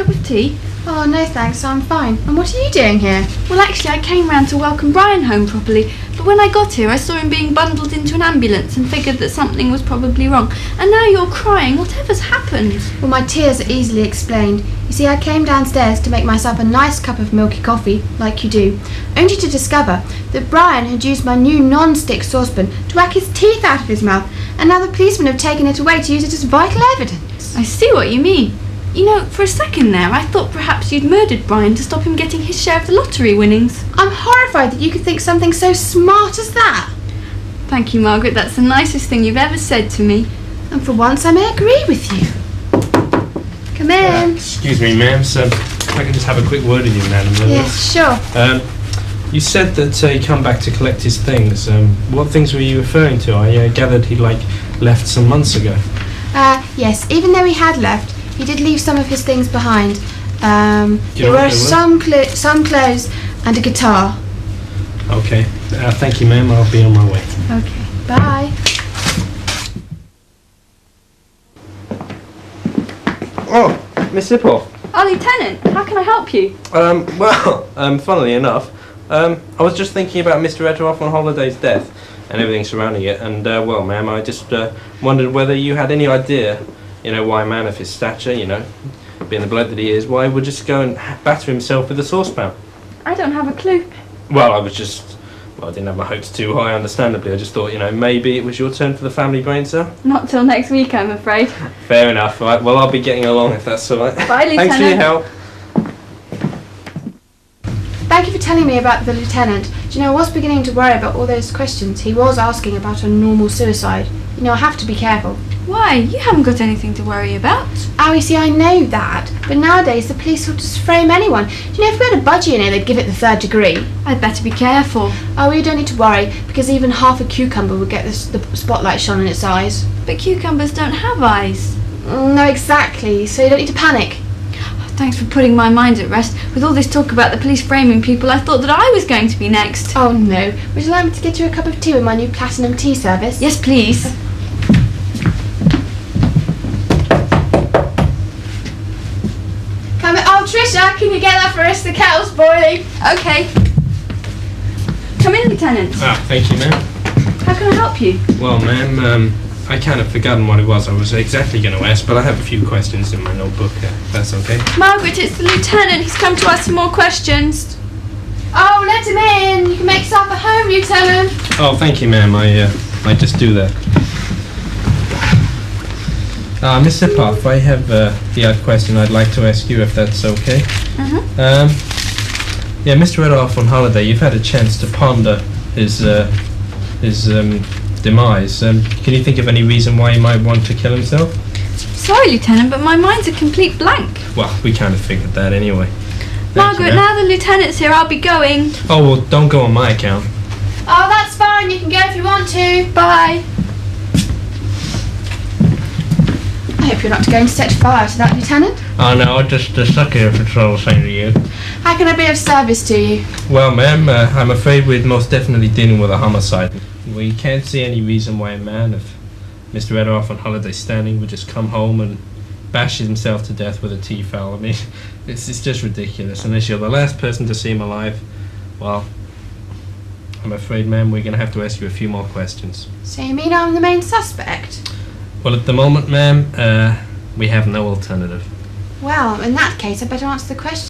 Cup of tea? Oh, no thanks, I'm fine. And what are you doing here? Well, actually, I came round to welcome Brian home properly, but when I got here, I saw him being bundled into an ambulance and figured that something was probably wrong. And now you're crying. Whatever's happened? Well, my tears are easily explained. You see, I came downstairs to make myself a nice cup of milky coffee, like you do, only to discover that Brian had used my new non-stick saucepan to whack his teeth out of his mouth, and now the policemen have taken it away to use it as vital evidence. I see what you mean. You know, for a second there, I thought perhaps you'd murdered Brian to stop him getting his share of the lottery winnings. I'm horrified that you could think something so smart as that. Thank you, Margaret. That's the nicest thing you've ever said to me. And for once I may agree with you. Come in. Excuse me, ma'am. So, if I can just have a quick word with you, madam. Yes, sure. You said that he'd come back to collect his things. What things were you referring to? I gathered he'd, left some months ago. Yes, even though he had left, he did leave some of his things behind. There were some clothes and a guitar. Okay. Thank you, ma'am. I'll be on my way. Okay. Bye. Oh, Miss Sipple. Oh, Lieutenant, how can I help you? Funnily enough, I was just thinking about Mr. Etteroff on Holiday's death and everything surrounding it, and, ma'am, I just wondered whether you had any idea, why a man of his stature, being the bloke that he is, why he would just go and batter himself with a saucepan. I don't have a clue. Well, I didn't have my hopes too high, understandably. I just thought, maybe it was your turn for the family brain cell. Not till next week, I'm afraid. Fair enough. Right, well, I'll be getting along if that's all right. Bye, Lieutenant. Thanks for your help. Thank you for telling me about the lieutenant. Do you know, I was beginning to worry about all those questions. He was asking about a normal suicide. I have to be careful. Why? You haven't got anything to worry about. Oh, you see, I know that. But nowadays, the police will just frame anyone. Do you know, if we had a budgie in here, they'd give it the 3rd degree. I'd better be careful. Oh, you don't need to worry, because even half a cucumber would get the spotlight shone in its eyes. But cucumbers don't have eyes. No, exactly. So you don't need to panic. Thanks for putting my mind at rest. With all this talk about the police framing people, I thought that I was going to be next. Oh, no. Would you like me to get you a cup of tea with my new platinum tea service? Yes, please. Oh, Trisha, can you get that for us? The kettle's boiling. Okay. Come in, Lieutenant. Thank you, ma'am. How can I help you? Well, ma'am, I kind of forgotten what it was I was exactly going to ask, but I have a few questions in my notebook, if that's okay. Margaret, it's the Lieutenant. He's come to ask some more questions. Oh, let him in. You can make yourself at home, Lieutenant. Oh, thank you, ma'am. I just do that. Mr. Poff, I have the odd question I'd like to ask you, if that's okay. Mr. Etteroff on holiday, you've had a chance to ponder his demise. Can you think of any reason why he might want to kill himself? Sorry, Lieutenant, but my mind's a complete blank. Well, we kind of figured that anyway. Margaret, now the Lieutenant's here, I'll be going. Oh, well, don't go on my account. Oh, that's fine. You can go if you want to. Bye. I hope you're not going to set fire to that, Lieutenant. Oh, no, I'm just stuck here if it's all the same to you. How can I be of service to you? Well, ma'am, I'm afraid we're most definitely dealing with a homicide. We can't see any reason why a man of Mr. Etteroff on holiday standing would just come home and bash himself to death with a tea fowl. I mean, it's just ridiculous. Unless you're the last person to see him alive, well, I'm afraid, ma'am, we're going to have to ask you a few more questions. So you mean I'm the main suspect? Well, at the moment, ma'am, we have no alternative. Well, in that case, I better answer the question.